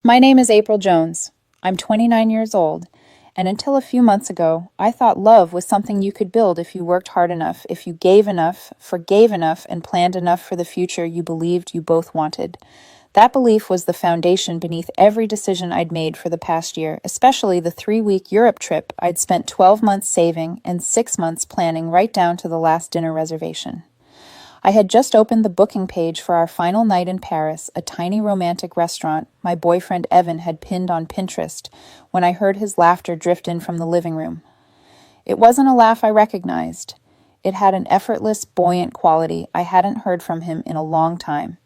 My name is April Jones. I'm 29 years old, and until a few months ago, I thought love was something you could build if you worked hard enough, if you gave enough, forgave enough, and planned enough for the future you believed you both wanted. That belief was the foundation beneath every decision I'd made for the past year, especially the 3-week Europe trip I'd spent 12 months saving and 6 months planning right down to the last dinner reservation. I had just opened the booking page for our final night in Paris, a tiny romantic restaurant my boyfriend Evan had pinned on Pinterest, when I heard his laughter drift in from the living room. It wasn't a laugh I recognized. It had an effortless, buoyant quality I hadn't heard from him in a long time.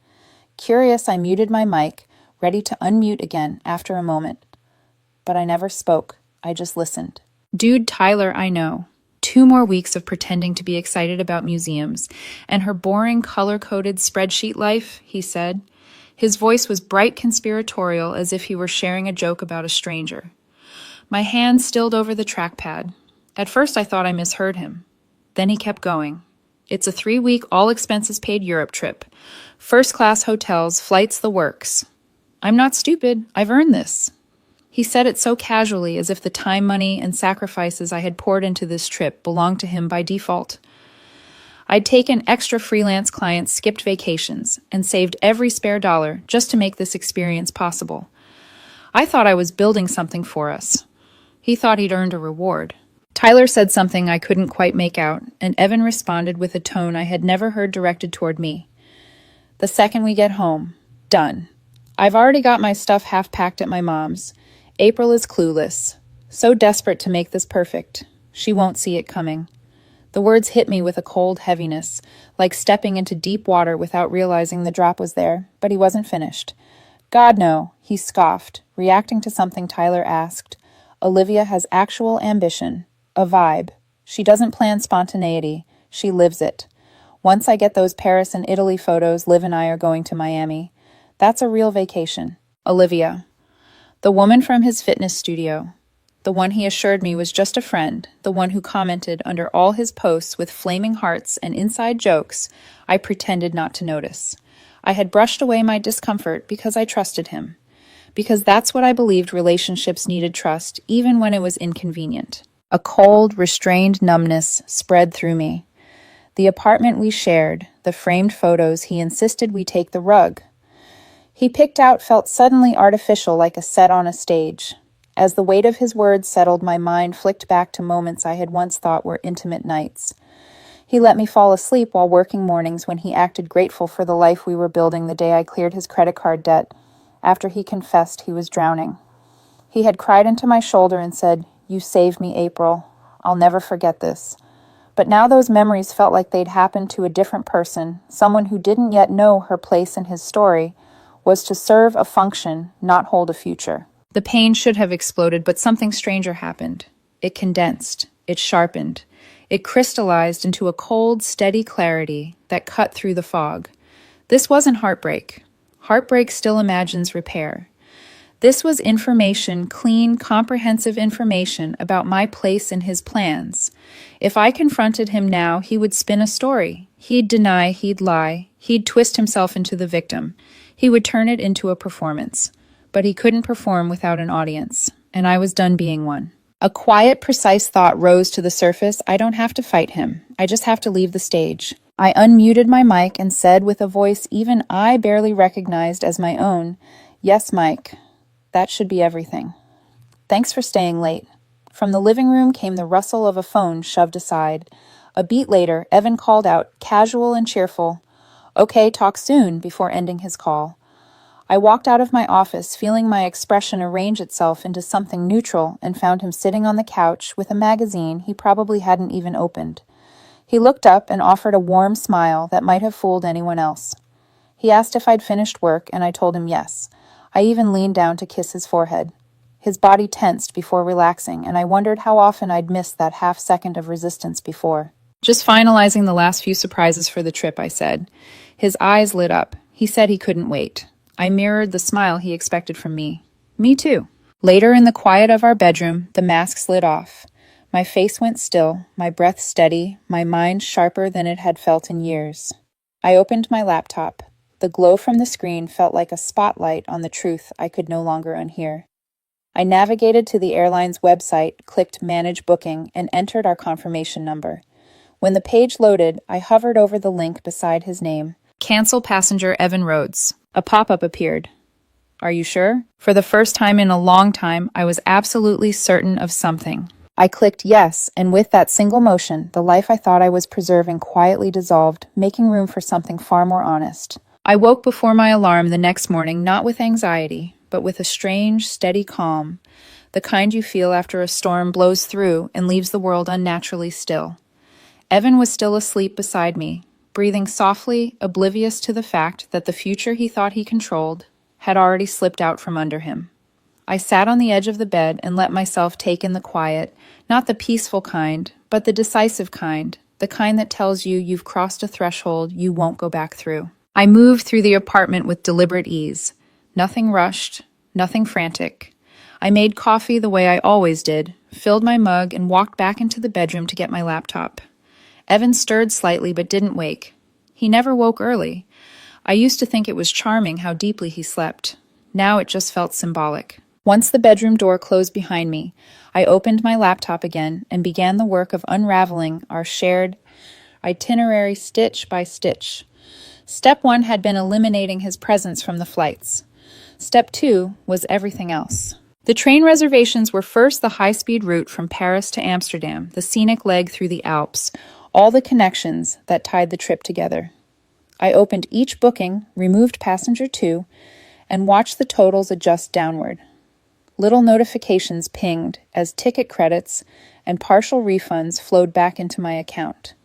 Curious, I muted my mic, ready to unmute again after a moment. But I never spoke. I just listened. Dude, Tyler, I know. 2 more weeks of pretending to be excited about museums, and her boring, color-coded spreadsheet life, he said. His voice was bright conspiratorial, as if he were sharing a joke about a stranger. My hand stilled over the trackpad. At first I thought I misheard him. Then he kept going. It's a 3-week, all-expenses-paid Europe trip. First-class hotels, flights, the works. I'm not stupid. I've earned this. He said it so casually, as if the time, money, and sacrifices I had poured into this trip belonged to him by default. I'd taken extra freelance clients, skipped vacations, and saved every spare dollar just to make this experience possible. I thought I was building something for us. He thought he'd earned a reward. Tyler said something I couldn't quite make out, and Evan responded with a tone I had never heard directed toward me. The second we get home, done. I've already got my stuff half packed at my mom's. April is clueless, so desperate to make this perfect. She won't see it coming. The words hit me with a cold heaviness, like stepping into deep water without realizing the drop was there, but he wasn't finished. God, no, he scoffed, reacting to something Tyler asked. Olivia has actual ambition, a vibe. She doesn't plan spontaneity, she lives it. Once I get those Paris and Italy photos, Liv and I are going to Miami. That's a real vacation. Olivia. The woman from his fitness studio. The one he assured me was just a friend, the one who commented under all his posts with flaming hearts and inside jokes I pretended not to notice. I had brushed away my discomfort because I trusted him. Because that's what I believed relationships needed, trust, even when it was inconvenient. A cold, restrained numbness spread through me. The apartment we shared, the framed photos he insisted we take the rug he picked out felt suddenly artificial, like a set on a stage. As the weight of his words settled, my mind flicked back to moments I had once thought were intimate nights. He let me fall asleep while working mornings when he acted grateful for the life we were building the day I cleared his credit card debt, after he confessed he was drowning. He had cried into my shoulder and said, "You saved me, April. I'll never forget this." But now those memories felt like they'd happened to a different person, someone who didn't yet know her place in his story, was to serve a function, not hold a future. The pain should have exploded, but something stranger happened. It condensed. It sharpened. It crystallized into a cold, steady clarity that cut through the fog. This wasn't heartbreak. Heartbreak still imagines repair. This was information, clean, comprehensive information about my place in his plans. If I confronted him now, he would spin a story. He'd deny, he'd lie, he'd twist himself into the victim. He would turn it into a performance. But he couldn't perform without an audience, and I was done being one. A quiet, precise thought rose to the surface. I don't have to fight him. I just have to leave the stage. I unmuted my mic and said with a voice even I barely recognized as my own, "Yes, Mike. That should be everything. Thanks for staying late." From the living room came the rustle of a phone shoved aside. A beat later, Evan called out, casual and cheerful, "Okay, talk soon," before ending his call. I walked out of my office, feeling my expression arrange itself into something neutral, and found him sitting on the couch with a magazine he probably hadn't even opened. He looked up and offered a warm smile that might have fooled anyone else. He asked if I'd finished work, and I told him yes. I even leaned down to kiss his forehead. His body tensed before relaxing, and I wondered how often I'd missed that half second of resistance before. "Just finalizing the last few surprises for the trip," I said. His eyes lit up. He said he couldn't wait. I mirrored the smile he expected from me. Me too. Later in the quiet of our bedroom, the mask slid off. My face went still, my breath steady, my mind sharper than it had felt in years. I opened my laptop. The glow from the screen felt like a spotlight on the truth I could no longer unhear. I navigated to the airline's website, clicked Manage Booking, and entered our confirmation number. When the page loaded, I hovered over the link beside his name. Cancel passenger Evan Rhodes. A pop-up appeared. Are you sure? For the first time in a long time, I was absolutely certain of something. I clicked yes, and with that single motion, the life I thought I was preserving quietly dissolved, making room for something far more honest. I woke before my alarm the next morning not with anxiety, but with a strange, steady calm, the kind you feel after a storm blows through and leaves the world unnaturally still. Evan was still asleep beside me, breathing softly, oblivious to the fact that the future he thought he controlled had already slipped out from under him. I sat on the edge of the bed and let myself take in the quiet, not the peaceful kind, but the decisive kind, the kind that tells you you've crossed a threshold you won't go back through. I moved through the apartment with deliberate ease. Nothing rushed, nothing frantic. I made coffee the way I always did, filled my mug, and walked back into the bedroom to get my laptop. Evan stirred slightly but didn't wake. He never woke early. I used to think it was charming how deeply he slept. Now it just felt symbolic. Once the bedroom door closed behind me, I opened my laptop again and began the work of unraveling our shared itinerary stitch by stitch. Step 1 had been eliminating his presence from the flights. Step 2 was everything else. The train reservations were first the high-speed route from Paris to Amsterdam, the scenic leg through the Alps, all the connections that tied the trip together. I opened each booking, removed passenger 2, and watched the totals adjust downward. Little notifications pinged as ticket credits and partial refunds flowed back into my account.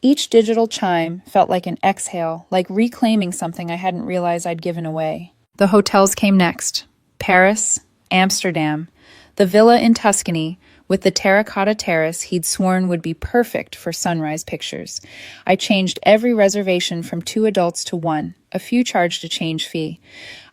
Each digital chime felt like an exhale, like reclaiming something I hadn't realized I'd given away. The hotels came next. Paris, Amsterdam, the villa in Tuscany with the terracotta terrace he'd sworn would be perfect for sunrise pictures. I changed every reservation from 2 adults to 1. A few charged a change fee.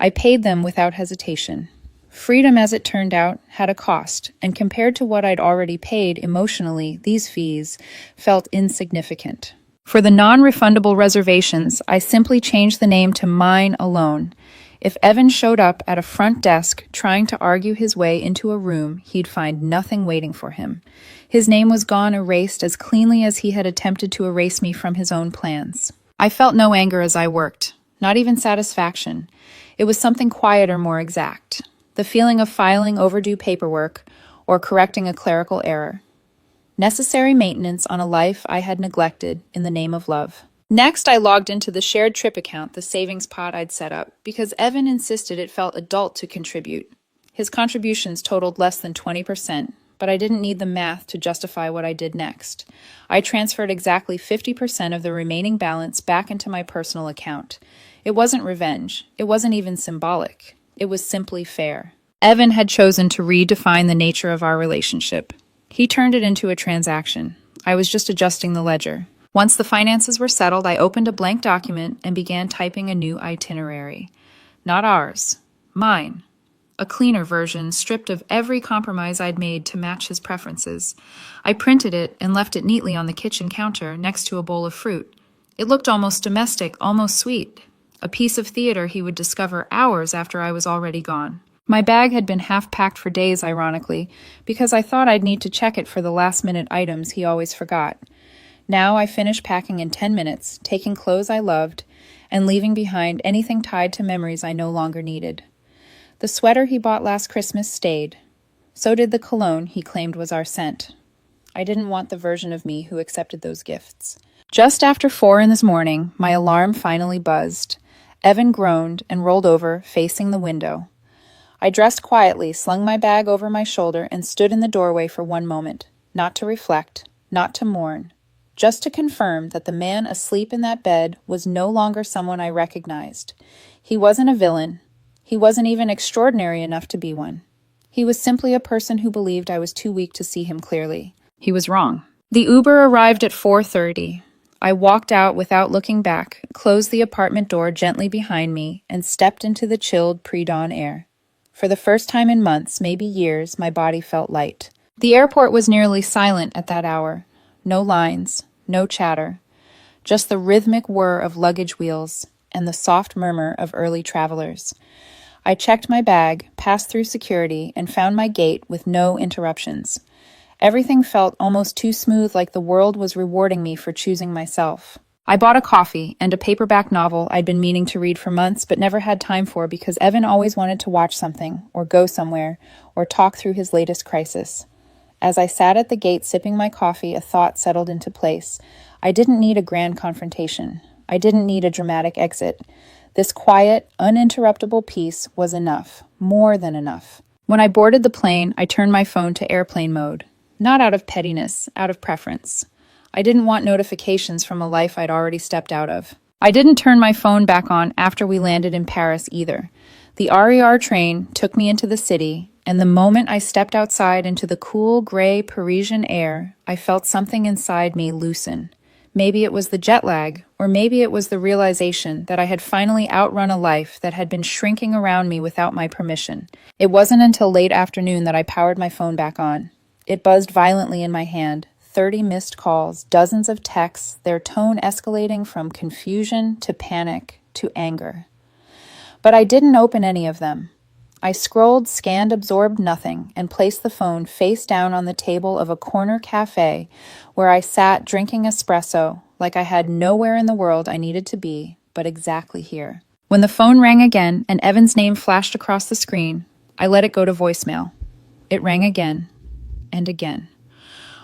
I paid them without hesitation. Freedom, as it turned out, had a cost, and compared to what I'd already paid emotionally, these fees felt insignificant. For the non-refundable reservations, I simply changed the name to Mine Alone. If Evan showed up at a front desk trying to argue his way into a room, he'd find nothing waiting for him. His name was gone, erased as cleanly as he had attempted to erase me from his own plans. I felt no anger as I worked, not even satisfaction. It was something quieter, more exact. The feeling of filing overdue paperwork or correcting a clerical error. Necessary maintenance on a life I had neglected in the name of love. Next, I logged into the shared trip account, the savings pot I'd set up, because Evan insisted it felt adult to contribute. His contributions totaled less than 20%, but I didn't need the math to justify what I did next. I transferred exactly 50% of the remaining balance back into my personal account. It wasn't revenge. It wasn't even symbolic. It was simply fair. Evan had chosen to redefine the nature of our relationship. He turned it into a transaction. I was just adjusting the ledger. Once the finances were settled, I opened a blank document and began typing a new itinerary. Not ours. Mine. A cleaner version, stripped of every compromise I'd made to match his preferences. I printed it and left it neatly on the kitchen counter next to a bowl of fruit. It looked almost domestic, almost sweet. A piece of theater he would discover hours after I was already gone. My bag had been half-packed for days, ironically, because I thought I'd need to check it for the last-minute items he always forgot. Now I finished packing in 10 minutes, taking clothes I loved, and leaving behind anything tied to memories I no longer needed. The sweater he bought last Christmas stayed. So did the cologne he claimed was our scent. I didn't want the version of me who accepted those gifts. Just after 4 in the morning, my alarm finally buzzed. Evan groaned and rolled over, facing the window. I dressed quietly, slung my bag over my shoulder, and stood in the doorway for one moment, not to reflect, not to mourn, just to confirm that the man asleep in that bed was no longer someone I recognized. He wasn't a villain. He wasn't even extraordinary enough to be one. He was simply a person who believed I was too weak to see him clearly. He was wrong. The Uber arrived at 4:30. I walked out without looking back, closed the apartment door gently behind me, and stepped into the chilled pre-dawn air. For the first time in months, maybe years, my body felt light. The airport was nearly silent at that hour. No lines, no chatter. Just the rhythmic whir of luggage wheels and the soft murmur of early travelers. I checked my bag, passed through security, and found my gate with no interruptions. Everything felt almost too smooth, like the world was rewarding me for choosing myself. I bought a coffee and a paperback novel I'd been meaning to read for months but never had time for because Evan always wanted to watch something, or go somewhere, or talk through his latest crisis. As I sat at the gate sipping my coffee, a thought settled into place. I didn't need a grand confrontation. I didn't need a dramatic exit. This quiet, uninterruptible peace was enough, more than enough. When I boarded the plane, I turned my phone to airplane mode. Not out of pettiness, out of preference. I didn't want notifications from a life I'd already stepped out of. I didn't turn my phone back on after we landed in Paris either. The RER train took me into the city, and the moment I stepped outside into the cool, gray Parisian air, I felt something inside me loosen. Maybe it was the jet lag, or maybe it was the realization that I had finally outrun a life that had been shrinking around me without my permission. It wasn't until late afternoon that I powered my phone back on. It buzzed violently in my hand. 30 missed calls, dozens of texts, their tone escalating from confusion to panic to anger. But I didn't open any of them. I scrolled, scanned, absorbed nothing, and placed the phone face down on the table of a corner cafe where I sat drinking espresso like I had nowhere in the world I needed to be, but exactly here. When the phone rang again and Evan's name flashed across the screen, I let it go to voicemail. It rang again and again.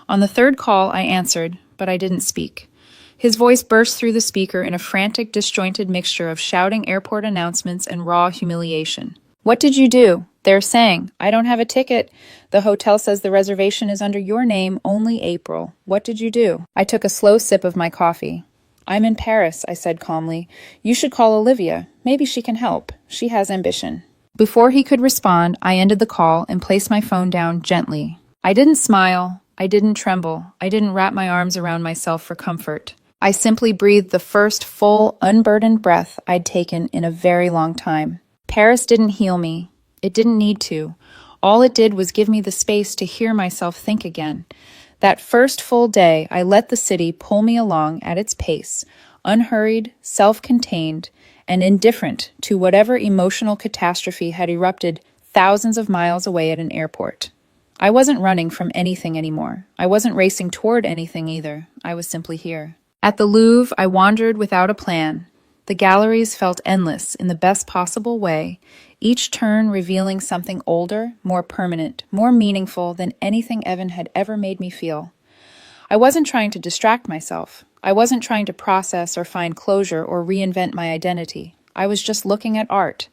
On the third call, I answered, but I didn't speak. His voice burst through the speaker in a frantic, disjointed mixture of shouting airport announcements and raw humiliation. "What did you do? They're saying, I don't have a ticket. The hotel says the reservation is under your name, only April. What did you do?" I took a slow sip of my coffee. "I'm in Paris," I said calmly. "You should call Olivia. Maybe she can help. She has ambition." Before he could respond, I ended the call and placed my phone down gently. I didn't smile. I didn't tremble. I didn't wrap my arms around myself for comfort. I simply breathed the first full, unburdened breath I'd taken in a very long time. Paris didn't heal me. It didn't need to. All it did was give me the space to hear myself think again. That first full day, I let the city pull me along at its pace, unhurried, self-contained, and indifferent to whatever emotional catastrophe had erupted thousands of miles away at an airport. I wasn't running from anything anymore. I wasn't racing toward anything either. I was simply here. At the Louvre, I wandered without a plan. The galleries felt endless in the best possible way, each turn revealing something older, more permanent, more meaningful than anything Evan had ever made me feel. I wasn't trying to distract myself. I wasn't trying to process or find closure or reinvent my identity. I was just looking at art.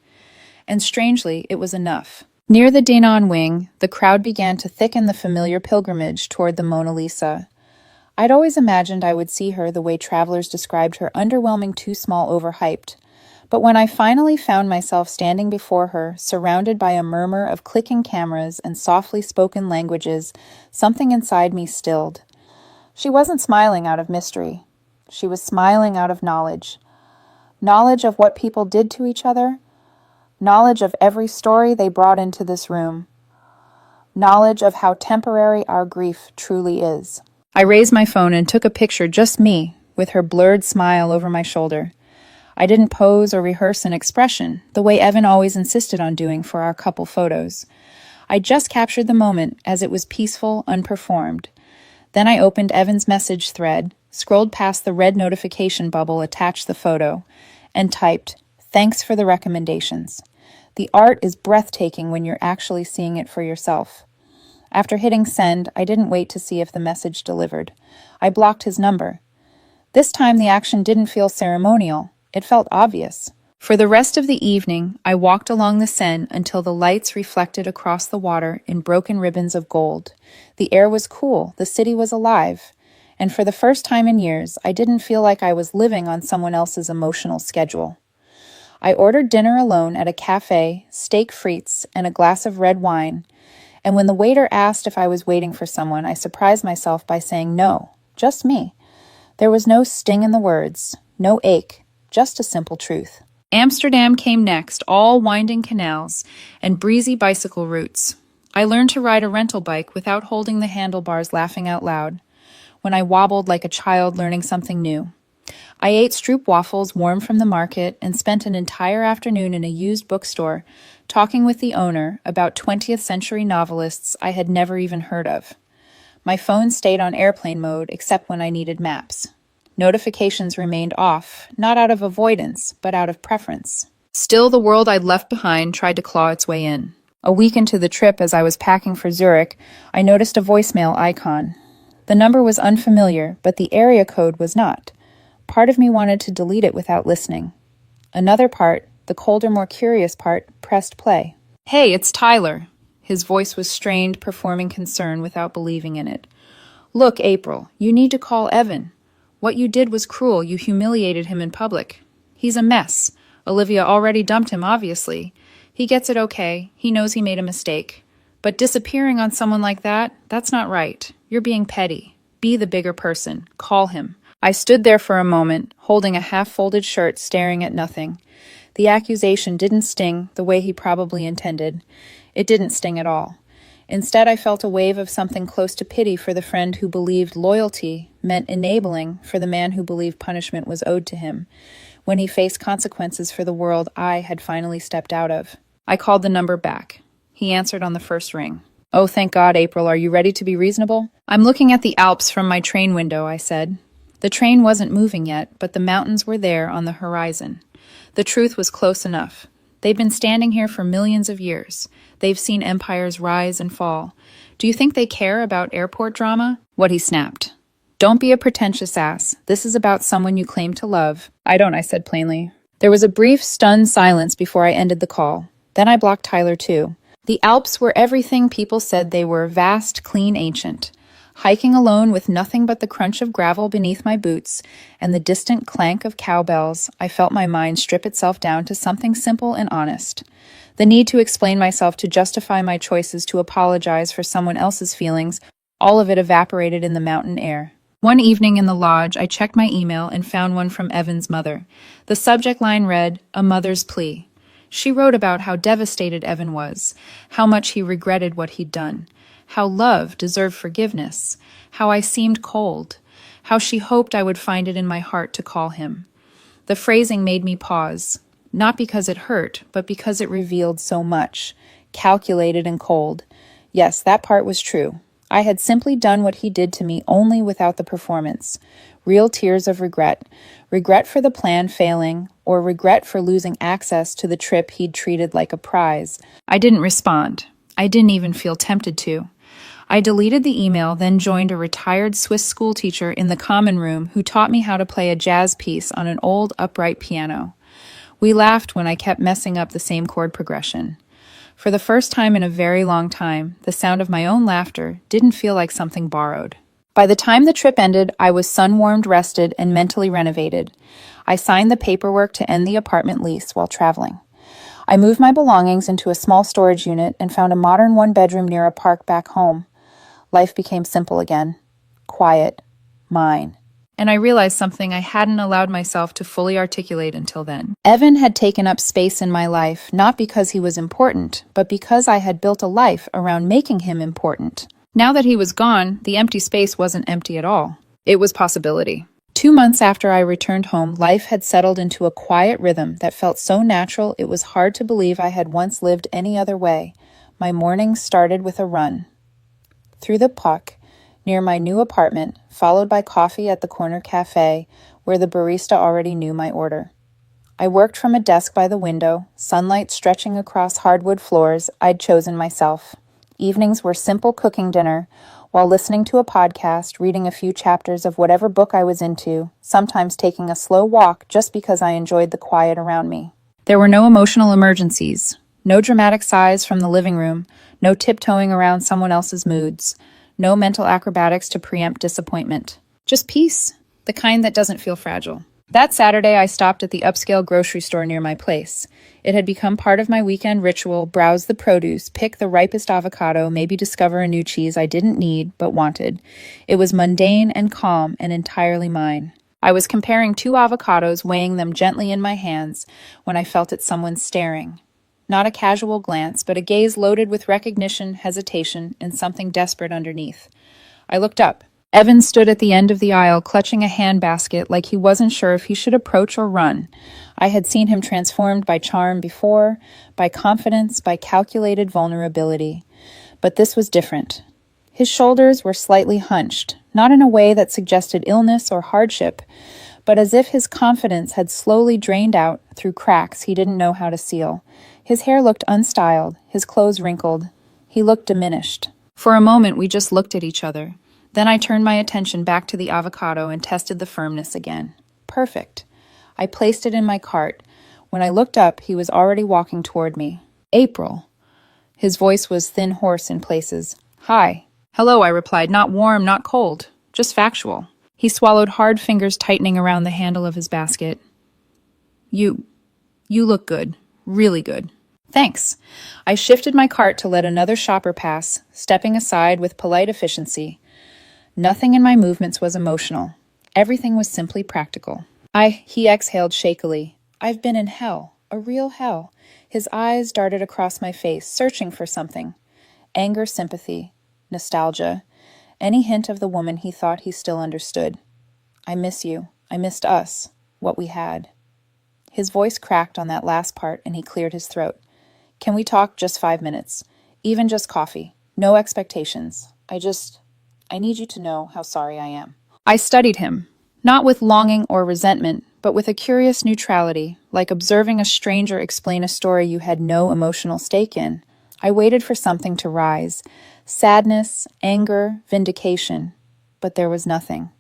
And strangely, it was enough. Near the Denon wing, the crowd began to thicken the familiar pilgrimage toward the Mona Lisa. I'd always imagined I would see her the way travelers described her, underwhelming, too small, overhyped. But when I finally found myself standing before her, surrounded by a murmur of clicking cameras and softly spoken languages, something inside me stilled. She wasn't smiling out of mystery. She was smiling out of knowledge. Knowledge of what people did to each other. Knowledge of every story they brought into this room. Knowledge of how temporary our grief truly is. I raised my phone and took a picture, just me, with her blurred smile over my shoulder. I didn't pose or rehearse an expression, the way Evan always insisted on doing for our couple photos. I just captured the moment as it was peaceful, unperformed. Then I opened Evan's message thread, scrolled past the red notification bubble attached to the photo, and typed, "Thanks for the recommendations. The art is breathtaking when you're actually seeing it for yourself." After hitting send, I didn't wait to see if the message delivered. I blocked his number. This time the action didn't feel ceremonial. It felt obvious. For the rest of the evening, I walked along the Seine until the lights reflected across the water in broken ribbons of gold. The air was cool, the city was alive, and for the first time in years, I didn't feel like I was living on someone else's emotional schedule. I ordered dinner alone at a cafe, steak frites, and a glass of red wine, and when the waiter asked if I was waiting for someone, I surprised myself by saying no, just me. There was no sting in the words, no ache, just a simple truth. Amsterdam came next, all winding canals and breezy bicycle routes. I learned to ride a rental bike without holding the handlebars, laughing out loud, when I wobbled like a child learning something new. I ate stroopwafels warm from the market and spent an entire afternoon in a used bookstore talking with the owner about 20th century novelists I had never even heard of. My phone stayed on airplane mode except when I needed maps. Notifications remained off, not out of avoidance, but out of preference. Still, the world I'd left behind tried to claw its way in. A week into the trip, as I was packing for Zurich, I noticed a voicemail icon. The number was unfamiliar, but the area code was not. Part of me wanted to delete it without listening. Another part, the colder, more curious part, pressed play. "Hey, it's Tyler." His voice was strained, performing concern without believing in it. "Look, April, you need to call Evan. What you did was cruel. You humiliated him in public. He's a mess. Olivia already dumped him, obviously. He gets it okay. He knows he made a mistake. But disappearing on someone like that, that's not right. You're being petty. Be the bigger person. Call him." I stood there for a moment, holding a half-folded shirt, staring at nothing. The accusation didn't sting the way he probably intended. It didn't sting at all. Instead, I felt a wave of something close to pity for the friend who believed loyalty meant enabling for the man who believed punishment was owed to him, when he faced consequences for the world I had finally stepped out of. I called the number back. He answered on the first ring. "Oh, thank God, April. Are you ready to be reasonable?" "I'm looking at the Alps from my train window," I said. The train wasn't moving yet, but the mountains were there on the horizon. The truth was close enough. They've been standing here for millions of years. They've seen empires rise and fall. Do you think they care about airport drama? What he snapped. "Don't be a pretentious ass. This is about someone you claim to love." "I don't," I said plainly. There was a brief, stunned silence before I ended the call. Then I blocked Tyler too. The Alps were everything people said they were: vast, clean, ancient. Hiking alone with nothing but the crunch of gravel beneath my boots and the distant clank of cowbells, I felt my mind strip itself down to something simple and honest. The need to explain myself, to justify my choices, to apologize for someone else's feelings, all of it evaporated in the mountain air. One evening in the lodge, I checked my email and found one from Evan's mother. The subject line read, "A Mother's Plea." She wrote about how devastated Evan was, how much he regretted what he'd done, how love deserved forgiveness, how I seemed cold, how she hoped I would find it in my heart to call him. The phrasing made me pause, not because it hurt, but because it revealed so much, calculated and cold. Yes, that part was true. I had simply done what he did to me, only without the performance. Real tears of regret. Regret for the plan failing, or regret for losing access to the trip he'd treated like a prize. I didn't respond. I didn't even feel tempted to. I deleted the email, then joined a retired Swiss schoolteacher in the common room who taught me how to play a jazz piece on an old upright piano. We laughed when I kept messing up the same chord progression. For the first time in a very long time, the sound of my own laughter didn't feel like something borrowed. By the time the trip ended, I was sun-warmed, rested, and mentally renovated. I signed the paperwork to end the apartment lease while traveling. I moved my belongings into a small storage unit and found a modern one-bedroom near a park back home. Life became simple again. Quiet. Mine. And I realized something I hadn't allowed myself to fully articulate until then. Evan had taken up space in my life, not because he was important, but because I had built a life around making him important. Now that he was gone, the empty space wasn't empty at all. It was possibility. 2 months after I returned home, life had settled into a quiet rhythm that felt so natural it was hard to believe I had once lived any other way. My mornings started with a run through the Puck, near my new apartment, followed by coffee at the corner cafe, where the barista already knew my order. I worked from a desk by the window, sunlight stretching across hardwood floors I'd chosen myself. Evenings were simple cooking dinner, while listening to a podcast, reading a few chapters of whatever book I was into, sometimes taking a slow walk just because I enjoyed the quiet around me. There were no emotional emergencies, no dramatic sighs from the living room, no tiptoeing around someone else's moods, no mental acrobatics to preempt disappointment. Just peace, the kind that doesn't feel fragile. That Saturday, I stopped at the upscale grocery store near my place. It had become part of my weekend ritual: browse the produce, pick the ripest avocado, maybe discover a new cheese I didn't need but wanted. It was mundane and calm and entirely mine. I was comparing 2 avocados, weighing them gently in my hands, when I felt at someone staring. Not a casual glance, but a gaze loaded with recognition, hesitation, and something desperate underneath. I looked up. Evan stood at the end of the aisle, clutching a handbasket like he wasn't sure if he should approach or run. I had seen him transformed by charm before, by confidence, by calculated vulnerability. But this was different. His shoulders were slightly hunched, not in a way that suggested illness or hardship, but as if his confidence had slowly drained out through cracks he didn't know how to seal. His hair looked unstyled, his clothes wrinkled. He looked diminished. For a moment, we just looked at each other. Then I turned my attention back to the avocado and tested the firmness again. Perfect. I placed it in my cart. When I looked up, he was already walking toward me. April. His voice was thin, hoarse in places. Hi. Hello, I replied, not warm, not cold, just factual. He swallowed hard, fingers tightening around the handle of his basket. You look good. Really good. Thanks. I shifted my cart to let another shopper pass, stepping aside with polite efficiency. Nothing in my movements was emotional. Everything was simply practical. He exhaled shakily. I've been in hell, a real hell. His eyes darted across my face, searching for something. Anger, sympathy, nostalgia, any hint of the woman he thought he still understood. I miss you. I missed us, what we had. His voice cracked on that last part, and he cleared his throat. Can we talk just 5 minutes? Even just coffee. No expectations. I need you to know how sorry I am. I studied him, not with longing or resentment, but with a curious neutrality, like observing a stranger explain a story you had no emotional stake in. I waited for something to rise. Sadness, anger, vindication. But there was nothing.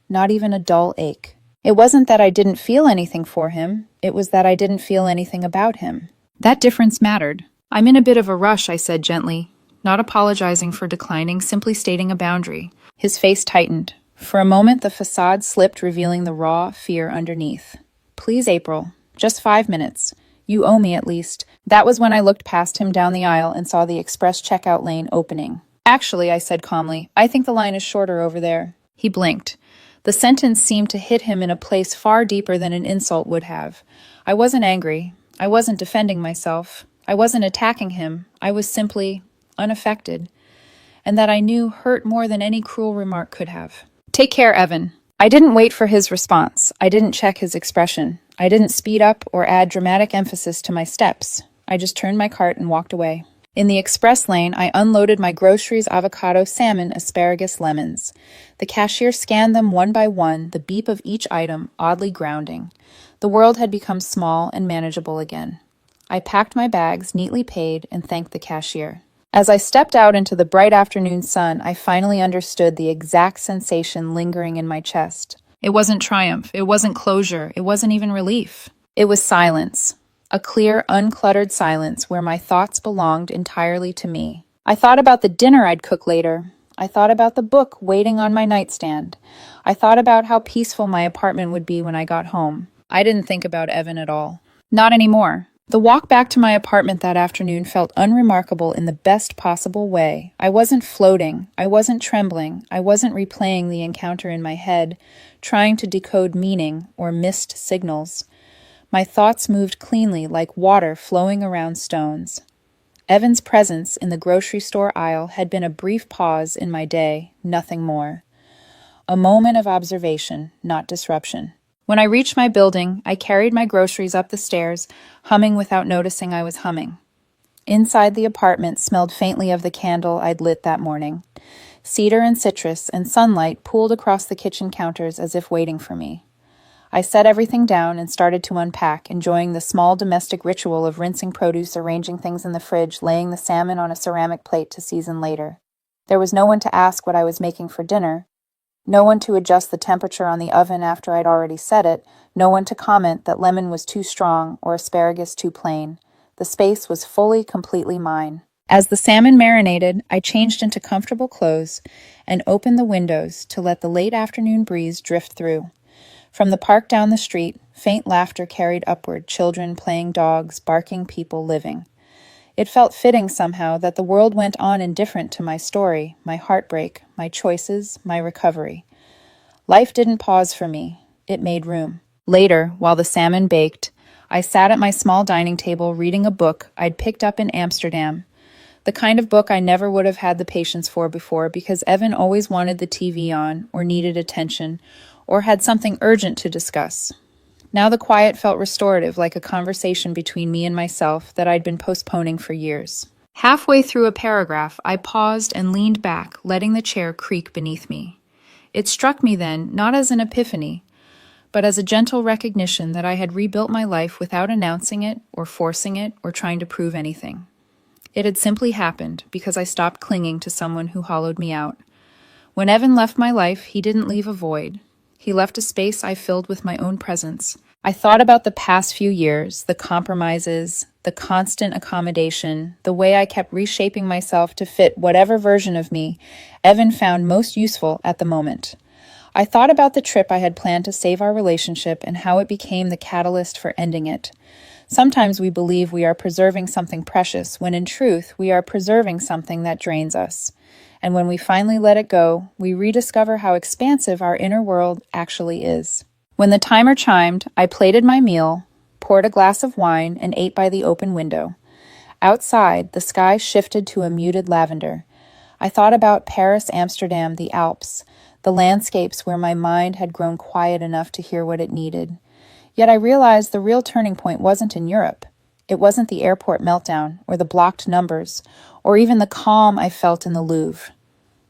Not even a dull ache. It wasn't that I didn't feel anything for him. It was that I didn't feel anything about him. That difference mattered. I'm in a bit of a rush, I said gently, not apologizing for declining, simply stating a boundary. His face tightened. For a moment, the facade slipped, revealing the raw fear underneath. Please, April. Just 5 minutes. You owe me at least. That was when I looked past him down the aisle and saw the express checkout lane opening. Actually, I said calmly, I think the line is shorter over there. He blinked. The sentence seemed to hit him in a place far deeper than an insult would have. I wasn't angry. I wasn't defending myself. I wasn't attacking him. I was simply unaffected. And that I knew hurt more than any cruel remark could have. Take care, Evan. I didn't wait for his response. I didn't check his expression. I didn't speed up or add dramatic emphasis to my steps. I just turned my cart and walked away. In the express lane, I unloaded my groceries, avocado, salmon, asparagus, lemons. The cashier scanned them one by one, the beep of each item oddly grounding. The world had become small and manageable again. I packed my bags, neatly paid, and thanked the cashier. As I stepped out into the bright afternoon sun, I finally understood the exact sensation lingering in my chest. It wasn't triumph, it wasn't closure, it wasn't even relief. It was silence. A clear, uncluttered silence where my thoughts belonged entirely to me. I thought about the dinner I'd cook later. I thought about the book waiting on my nightstand. I thought about how peaceful my apartment would be when I got home. I didn't think about Evan at all. Not anymore. The walk back to my apartment that afternoon felt unremarkable in the best possible way. I wasn't floating. I wasn't trembling. I wasn't replaying the encounter in my head, trying to decode meaning or missed signals. My thoughts moved cleanly like water flowing around stones. Evan's presence in the grocery store aisle had been a brief pause in my day, nothing more. A moment of observation, not disruption. When I reached my building, I carried my groceries up the stairs, humming without noticing I was humming. Inside the apartment smelled faintly of the candle I'd lit that morning. Cedar and citrus and sunlight pooled across the kitchen counters as if waiting for me. I set everything down and started to unpack, enjoying the small domestic ritual of rinsing produce, arranging things in the fridge, laying the salmon on a ceramic plate to season later. There was no one to ask what I was making for dinner. No one to adjust the temperature on the oven after I'd already set it, no one to comment that lemon was too strong or asparagus too plain. The space was fully, completely mine. As the salmon marinated, I changed into comfortable clothes and opened the windows to let the late afternoon breeze drift through. From the park down the street, faint laughter carried upward, children playing, dogs barking, people living. It felt fitting somehow that the world went on indifferent to my story, my heartbreak, my choices, my recovery. Life didn't pause for me. It made room. Later, while the salmon baked, I sat at my small dining table reading a book I'd picked up in Amsterdam. The kind of book I never would have had the patience for before because Evan always wanted the TV on, or needed attention, or had something urgent to discuss. Now the quiet felt restorative, like a conversation between me and myself that I'd been postponing for years. Halfway through a paragraph, I paused and leaned back, letting the chair creak beneath me. It struck me then, not as an epiphany, but as a gentle recognition that I had rebuilt my life without announcing it, or forcing it, or trying to prove anything. It had simply happened because I stopped clinging to someone who hollowed me out. When Evan left my life, he didn't leave a void. He left a space I filled with my own presence. I thought about the past few years, the compromises, the constant accommodation, the way I kept reshaping myself to fit whatever version of me Evan found most useful at the moment. I thought about the trip I had planned to save our relationship and how it became the catalyst for ending it. Sometimes we believe we are preserving something precious, when in truth we are preserving something that drains us. And when we finally let it go, we rediscover how expansive our inner world actually is. When the timer chimed, I plated my meal, poured a glass of wine, and ate by the open window. Outside, the sky shifted to a muted lavender. I thought about Paris, Amsterdam, the Alps, the landscapes where my mind had grown quiet enough to hear what it needed. Yet I realized the real turning point wasn't in Europe. It wasn't the airport meltdown, or the blocked numbers, or even the calm I felt in the Louvre.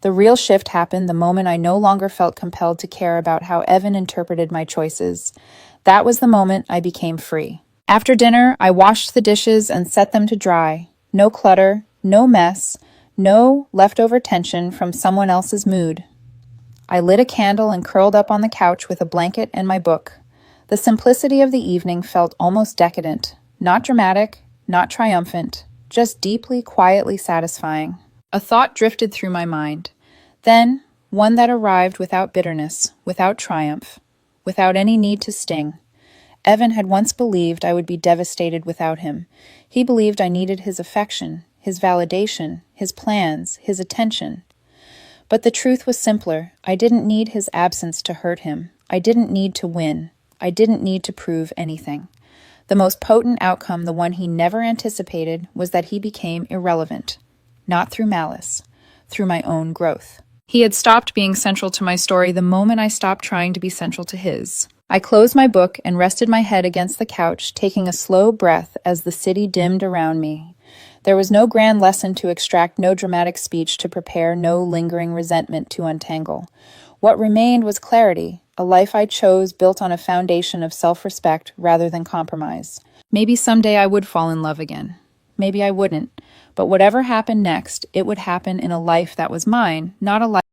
The real shift happened the moment I no longer felt compelled to care about how Evan interpreted my choices. That was the moment I became free. After dinner, I washed the dishes and set them to dry. No clutter, no mess, no leftover tension from someone else's mood. I lit a candle and curled up on the couch with a blanket and my book. The simplicity of the evening felt almost decadent. Not dramatic, not triumphant, just deeply, quietly satisfying. A thought drifted through my mind. Then, one that arrived without bitterness, without triumph, without any need to sting. Evan had once believed I would be devastated without him. He believed I needed his affection, his validation, his plans, his attention. But the truth was simpler. I didn't need his absence to hurt him. I didn't need to win. I didn't need to prove anything. The most potent outcome, the one he never anticipated, was that he became irrelevant. Not through malice, through my own growth. He had stopped being central to my story the moment I stopped trying to be central to his. I closed my book and rested my head against the couch, taking a slow breath as the city dimmed around me. There was no grand lesson to extract, no dramatic speech to prepare, no lingering resentment to untangle. What remained was clarity, a life I chose built on a foundation of self-respect rather than compromise. Maybe someday I would fall in love again. Maybe I wouldn't. But whatever happened next, it would happen in a life that was mine, not a life